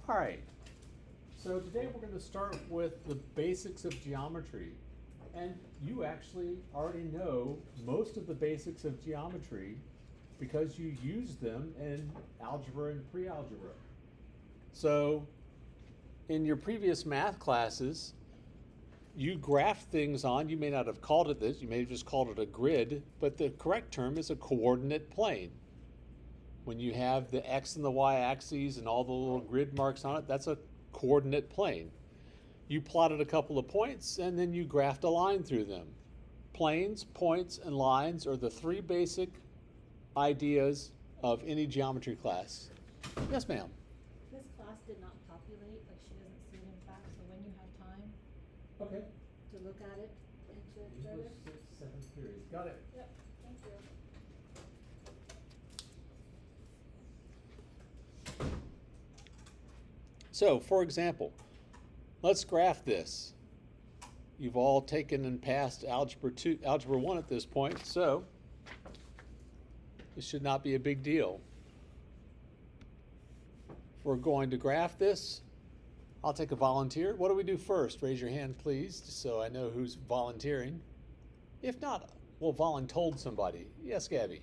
All right, so today we're going to start with the basics of geometry. And you actually already know most of the basics of geometry because you use them in algebra and pre-algebra. So in your previous math classes, you graph things on, you may not have called it this, you may have just called it a grid, but the correct term is a coordinate plane. When you have the x and the y axes and all the little grid marks on it, that's a coordinate plane. You plotted a couple of points and then you graphed a line through them. Planes, points, and lines are the three basic ideas of any geometry class. Yes, ma'am. This class did not populate, like she doesn't see it in fact, so when you have time Okay. to look at it into it These were further. 6, 7 periods. Got it. Yep, thank you. So, for example, let's graph this. You've all taken and passed Algebra 1 at this point, so this should not be a big deal. If we're going to graph this, I'll take a volunteer. What do we do first? Raise your hand, please, just so I know who's volunteering. If not, we'll voluntold somebody. Yes, Gabby?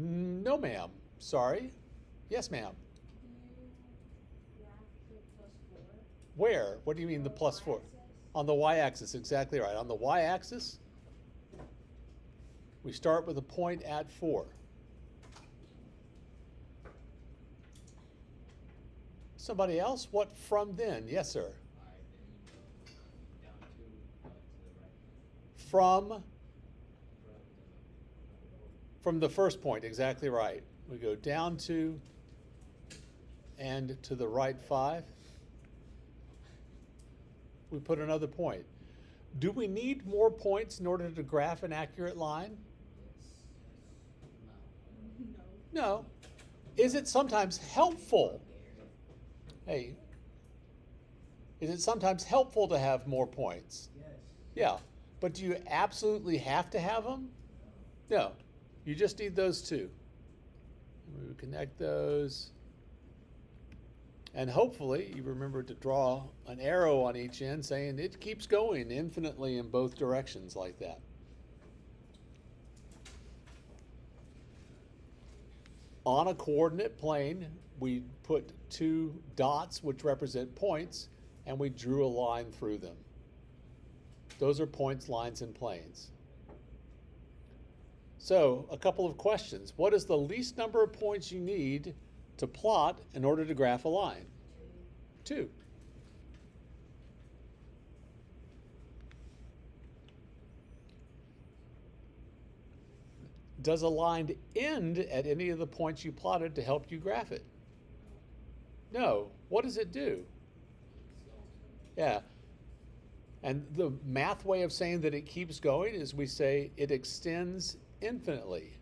No, ma'am. Sorry. Yes, ma'am. Where? What do you mean the plus 4? On the y-axis, exactly right. On the y-axis, we start with a point at 4. Somebody else? What from then? Yes, sir. From the first point, exactly right. We go down to and to the right 5. We put another point. Do we need more points in order to graph an accurate line? No. Is it sometimes helpful? Hey, is it sometimes helpful to have more points? Yes. Yeah, but do you absolutely have to have them? No, you just need those two. We would connect those. And hopefully you remember to draw an arrow on each end saying it keeps going infinitely in both directions like that. On a coordinate plane, we put 2 dots which represent points and we drew a line through them. Those are points, lines, and planes. So, a couple of questions. What is the least number of points you need to plot in order to graph a line? 2. Does a line end at any of the points you plotted to help you graph it? No. What does it do? Yeah. And the math way of saying that it keeps going is we say it extends infinitely.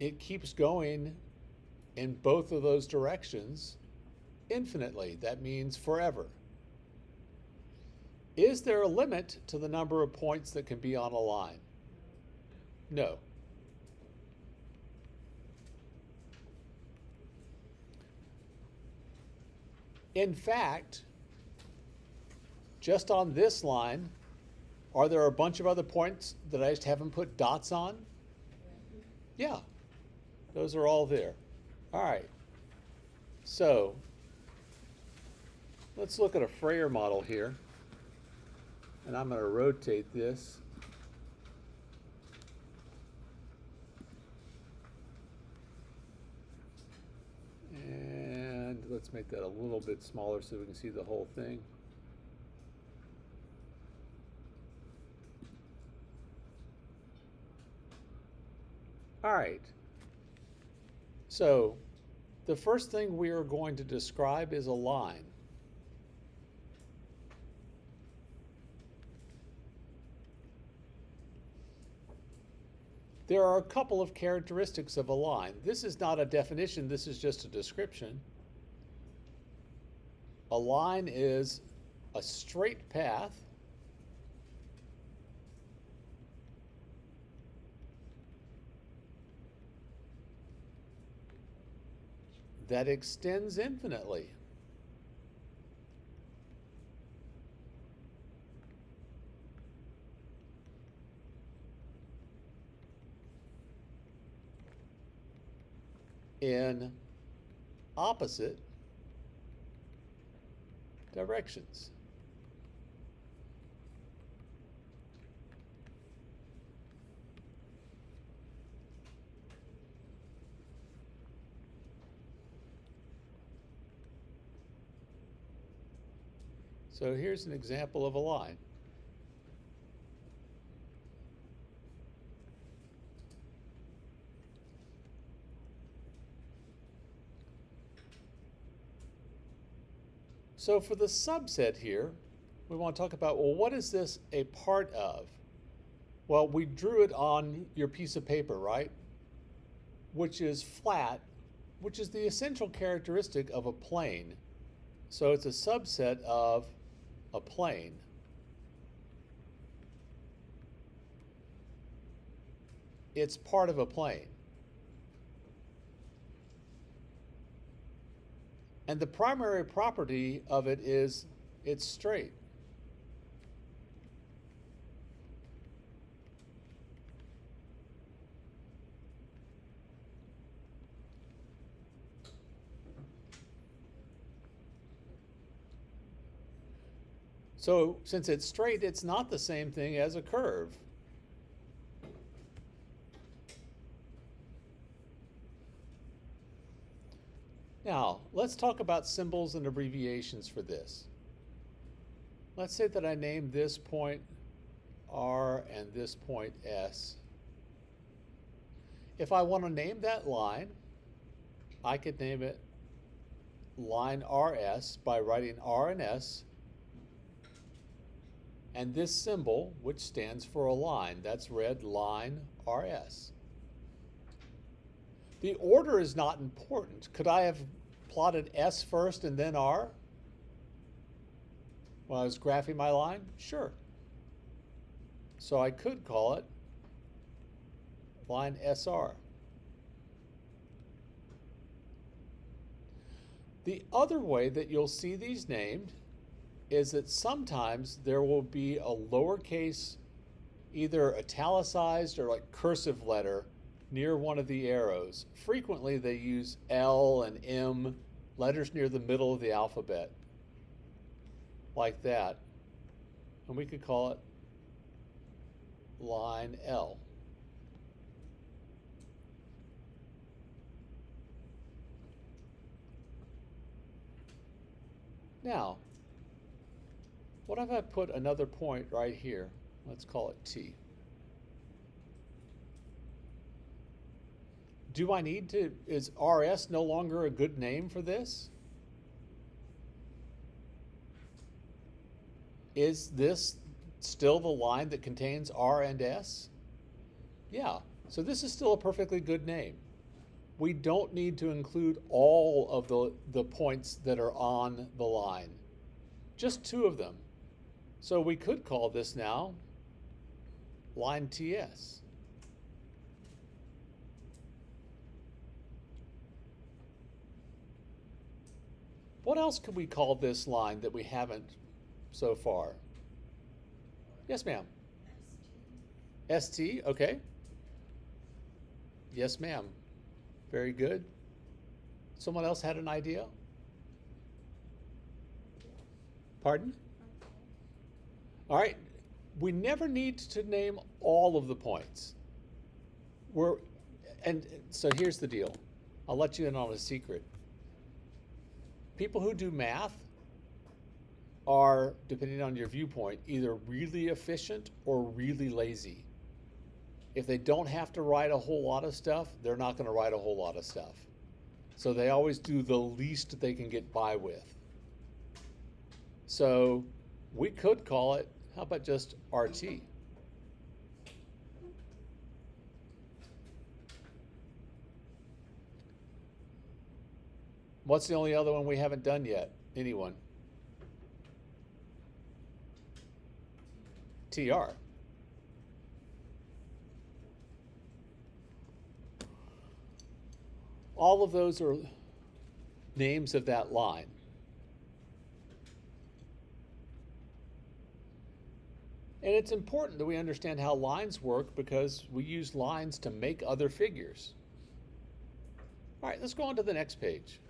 It keeps going in both of those directions infinitely. That means forever. Is there a limit to the number of points that can be on a line? No. In fact, just on this line, are there a bunch of other points that I just haven't put dots on? Yeah. Those are all there. All right. So let's look at a Freyer model here. And I'm going to rotate this. And let's make that a little bit smaller so we can see the whole thing. All right. So the first thing we are going to describe is a line. there are a couple of characteristics of a line. This is not a definition, this is just a description. A line is a straight path that extends infinitely. In opposite directions. So here's an example of a line. So for the subset here, we want to talk about, well, what is this a part of? Well, we drew it on your piece of paper, right? Which is flat, which is the essential characteristic of a plane. So it's a subset of a plane. It's part of a plane. And the primary property of it is it's straight. So since it's straight, it's not the same thing as a curve. Now, let's talk about symbols and abbreviations for this. Let's say that I name this point R and this point S. If I want to name that line, I could name it line RS by writing R and S, and this symbol, which stands for a line, that's red line RS. The order is not important. Could I have plotted S first and then R when I was graphing my line? Sure. So I could call it line SR. The other way that you'll see these named is that sometimes there will be a lowercase, either italicized or like cursive letter near one of the arrows. Frequently they use L and M, letters near the middle of the alphabet, like that. And we could call it line L. Now, what if I put another point right here? Let's call it T. Do I need to, is RS no longer a good name for this? Is this still the line that contains R and S? Yeah, so this is still a perfectly good name. We don't need to include all of the points that are on the line, just two of them. So we could call this now line TS. What else could we call this line that we haven't so far? Yes, ma'am. ST, okay. Yes, ma'am. Very good. Someone else had an idea? Pardon? All right. We never need to name all of the points. And so here's the deal. I'll let you in on a secret. People who do math are, depending on your viewpoint, either really efficient or really lazy. If they don't have to write a whole lot of stuff, they're not going to write a whole lot of stuff. So they always do the least they can get by with. So we could call it, how about just RT? What's the only other one we haven't done yet? Anyone? TR. All of those are names of that line. And it's important that we understand how lines work because we use lines to make other figures. All right, let's go on to the next page.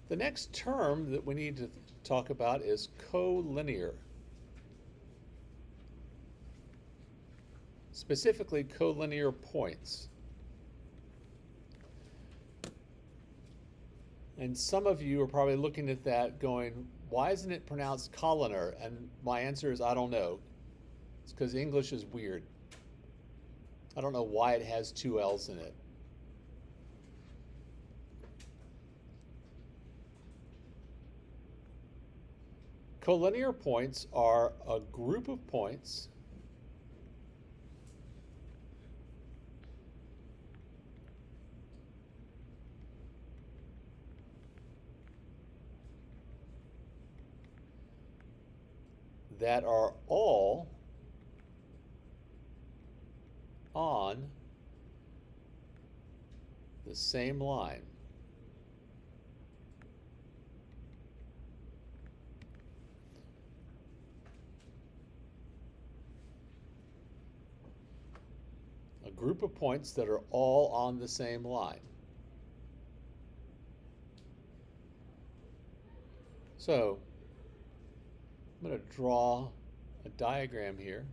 The next term that we need to talk about is collinear. Specifically, collinear points. And some of you are probably looking at that going, why isn't it pronounced collinear? And my answer is, I don't know. It's because English is weird. I don't know why it has two L's in it. Collinear points are a group of points that are all on the same line. A group of points that are all on the same line. So I'm going to draw a diagram here.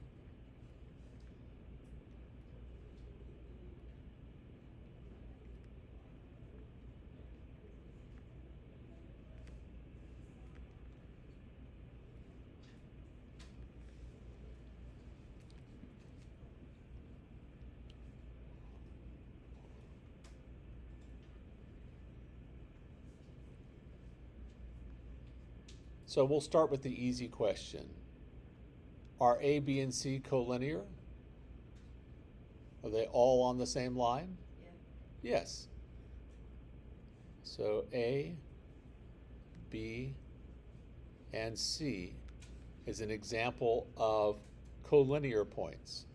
So we'll start with the easy question. Are A, B, and C collinear? Are they all on the same line? Yeah. Yes. So A, B, and C is an example of collinear points.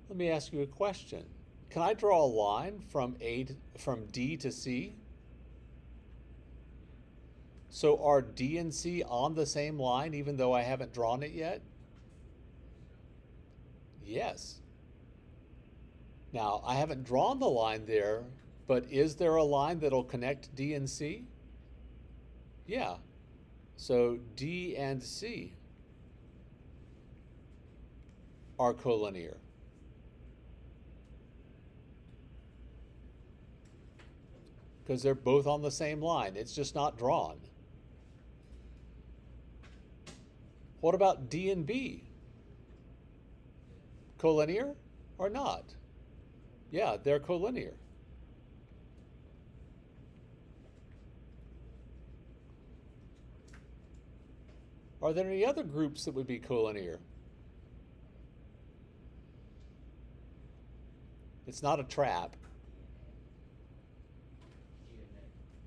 Let me ask you a question. Can I draw a line from D to C? So are D and C on the same line even though I haven't drawn it yet? Yes. Now, I haven't drawn the line there, but is there a line that'll connect D and C? Yeah. So D and C are collinear. Because they're both on the same line. It's just not drawn. What about D and B? Collinear or not? Yeah, they're collinear. Are there any other groups that would be collinear? It's not a trap.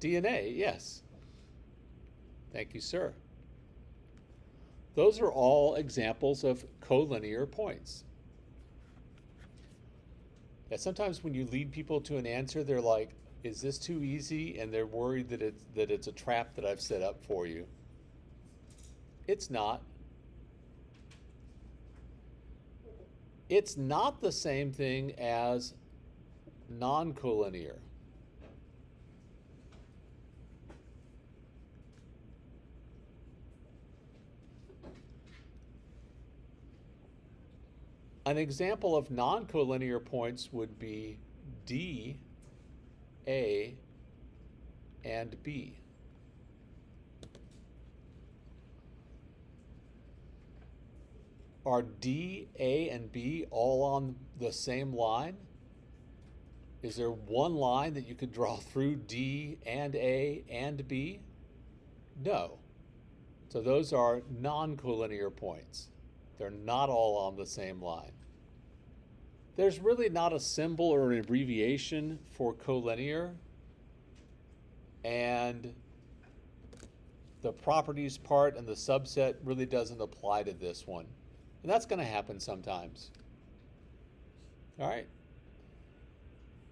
DNA, yes. Thank you, sir. Those are all examples of collinear points. Yeah, sometimes when you lead people to an answer, they're like, is this too easy? And they're worried that it's a trap that I've set up for you. It's not. It's not the same thing as non-collinear. An example of non-collinear points would be D, A, and B. Are D, A, and B all on the same line? Is there one line that you could draw through D and A and B? No. So those are non-collinear points. They're not all on the same line. There's really not a symbol or an abbreviation for collinear, and the properties part and the subset really doesn't apply to this one. And that's going to happen sometimes. All right.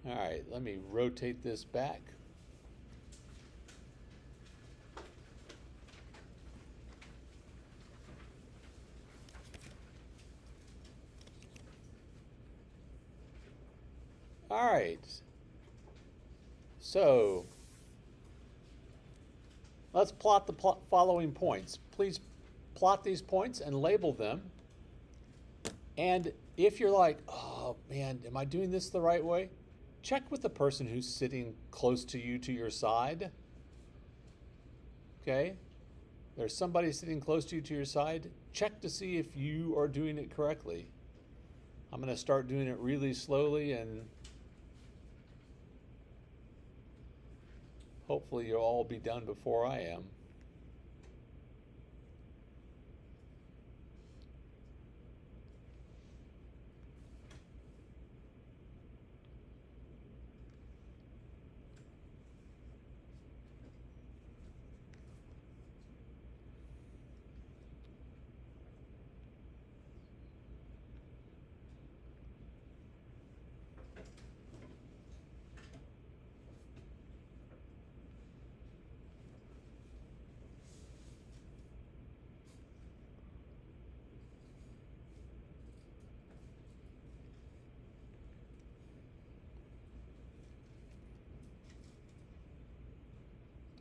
All right, let me rotate this back. All right. So let's plot the following points. Please plot these points and label them. And if you're like, oh man, am I doing this the right way? Check with the person who's sitting close to you to your side. Okay? There's somebody sitting close to you to your side. Check to see if you are doing it correctly. I'm going to start doing it really slowly, and hopefully you'll all be done before I am.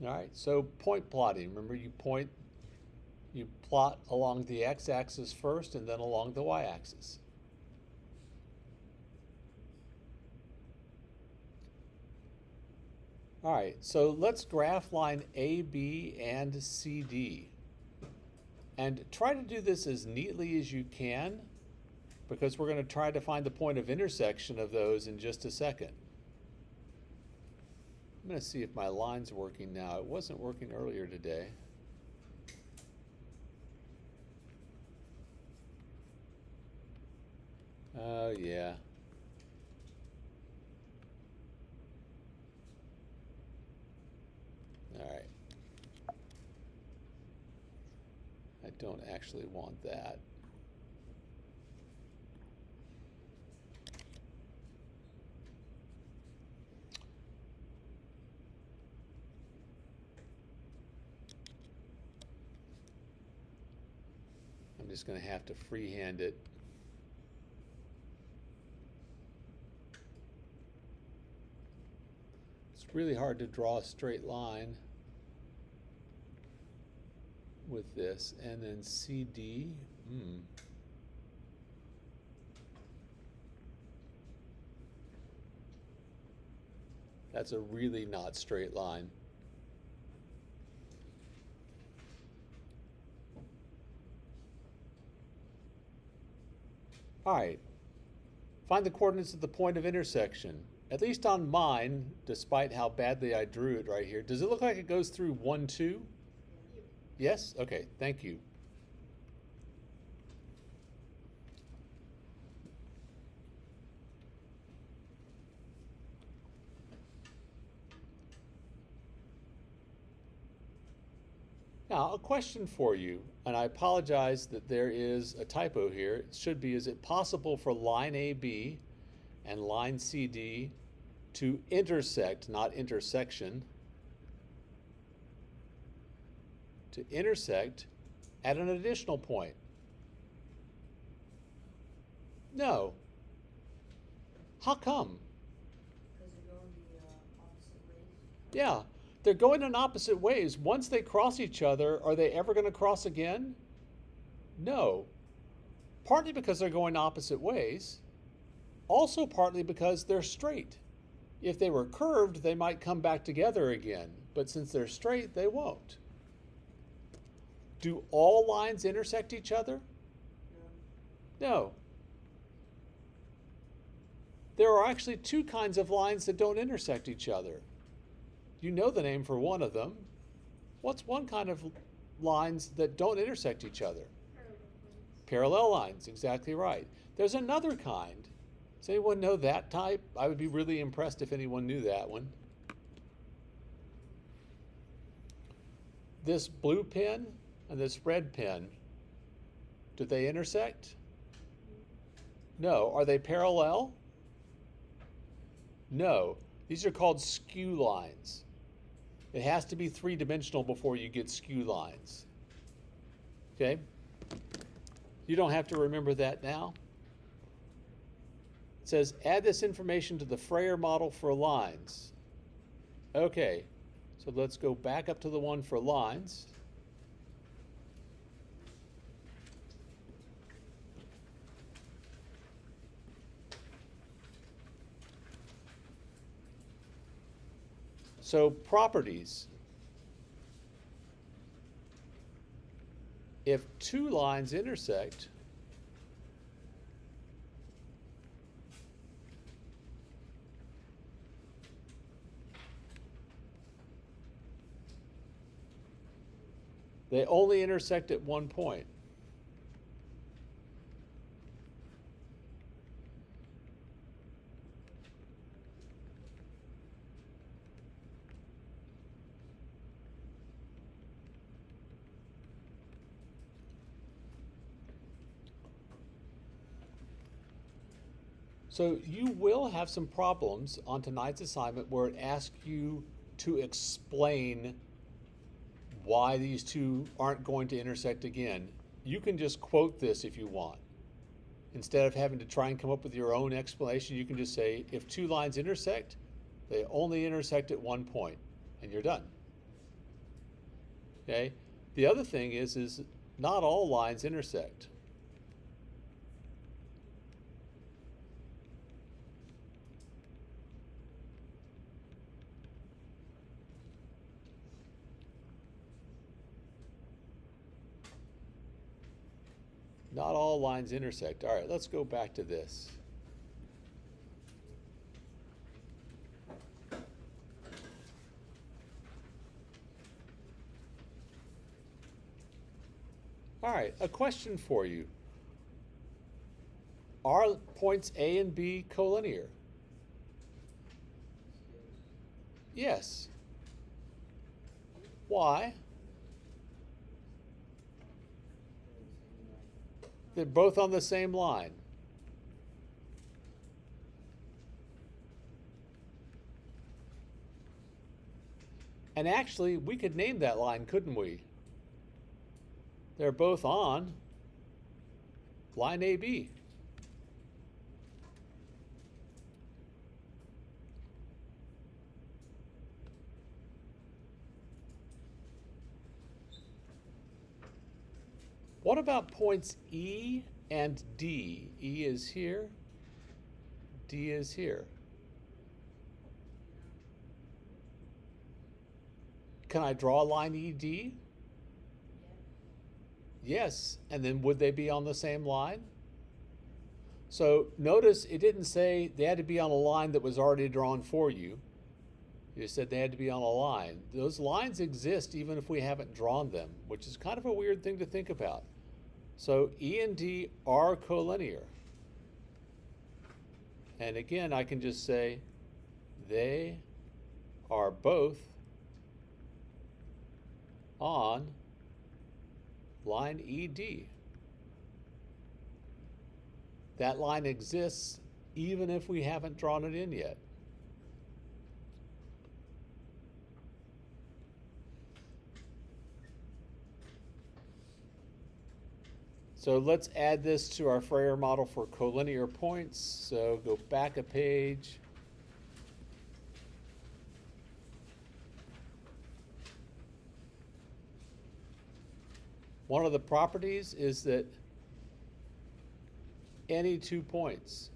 All right, so point plotting. Remember, you plot along the x-axis first and then along the y-axis. All right, so let's graph line AB and CD. And try to do this as neatly as you can, because we're going to try to find the point of intersection of those in just a second. I'm going to see if my line's working now. It wasn't working earlier today. Oh, yeah. All right. I don't actually want that. I'm just going to have to freehand it. It's really hard to draw a straight line with this. And then CD. That's a really not straight line. All right, find the coordinates at the point of intersection. At least on mine, despite how badly I drew it right here, does it look like it goes through 1, 2? Yes? Okay, thank you. Now, a question for you, and I apologize that there is a typo here. It should be, is it possible for line AB and line CD to intersect, not intersection, to intersect at an additional point? No. How come? Because they're going the opposite ways. Yeah, they're going in opposite ways. Once they cross each other, are they ever going to cross again? No. Partly because they're going opposite ways, also partly because they're straight. If they were curved, they might come back together again, but since they're straight, they won't. Do all lines intersect each other? No. There are actually two kinds of lines that don't intersect each other. You know the name for one of them. What's one kind of lines that don't intersect each other? Parallel lines. Parallel lines, exactly right. There's another kind. Does anyone know that type? I would be really impressed if anyone knew that one. This blue pin and this red pin, do they intersect? No. Are they parallel? No. These are called skew lines. It has to be three-dimensional before you get skew lines. Okay? You don't have to remember that now. It says, add this information to the Freyer model for lines. Okay, so let's go back up to the one for lines. So properties. If two lines intersect, they only intersect at one point. So you will have some problems on tonight's assignment where it asks you to explain why these two aren't going to intersect again. You can just quote this if you want. Instead of having to try and come up with your own explanation, you can just say, if two lines intersect, they only intersect at one point, and you're done. Okay? The other thing is not all lines intersect. Not all lines intersect. All right, let's go back to this. All right, a question for you. Are points A and B collinear? Yes. Why? They're both on the same line. And actually, we could name that line, couldn't we? They're both on line AB. What about points E and D? E is here, D is here. Can I draw a line ED? Yes, and then would they be on the same line? So notice it didn't say they had to be on a line that was already drawn for you. You said they had to be on a line. Those lines exist even if we haven't drawn them, which is kind of a weird thing to think about. So E and D are collinear. And again, I can just say they are both on line ED. That line exists even if we haven't drawn it in yet. So let's add this to our Freyer model for collinear points. So go back a page. One of the properties is that any 2 points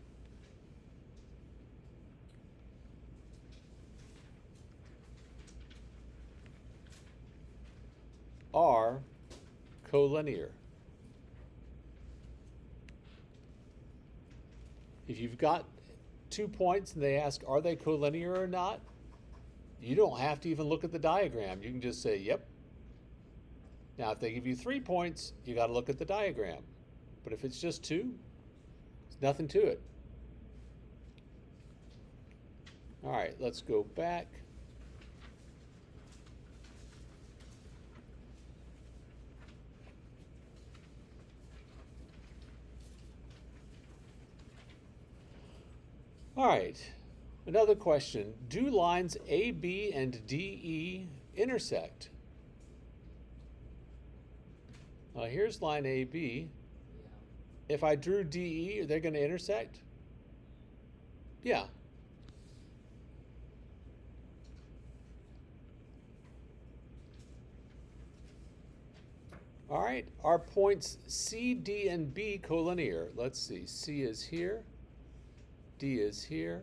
are collinear. If you've got 2 points and they ask, are they collinear or not? You don't have to even look at the diagram. You can just say, yep. Now, if they give you 3 points, you got to look at the diagram. But if it's just 2, there's nothing to it. All right, let's go back. All right, another question. Do lines AB and DE intersect? Here's line AB. Yeah. If I drew DE, are they going to intersect? Yeah. All right, are points C, D, and B collinear? Let's see, C is here, D is here,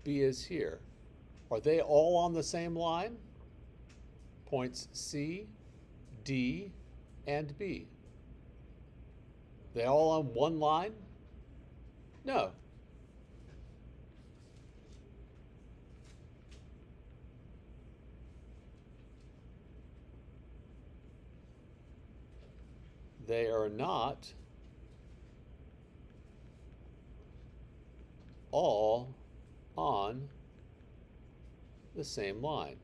B is here. Are they all on the same line? Points C, D, and B. They all on one line? No. They are not all on the same line.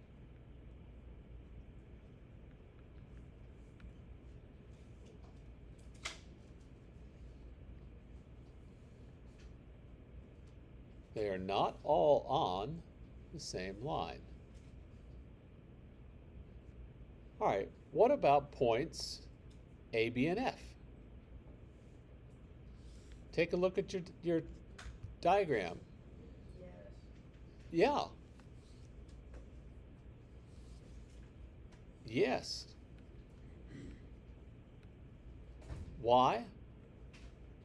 They are not all on the same line. All right, what about points A, B, and F? Take a look at your diagram. Yes. Yeah. Yes. Why?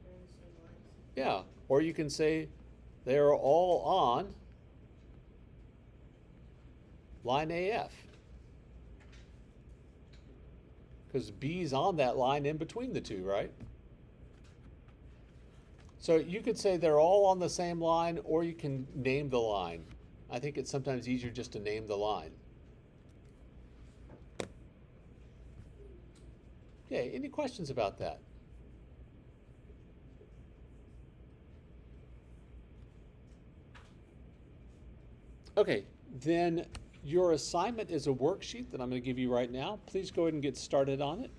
They're in the same lines. Yeah. Or you can say they are all on line AF. Because B's on that line in between the two, right? So you could say they're all on the same line, or you can name the line. I think it's sometimes easier just to name the line. Okay, any questions about that? Okay, then your assignment is a worksheet that I'm going to give you right now. Please go ahead and get started on it.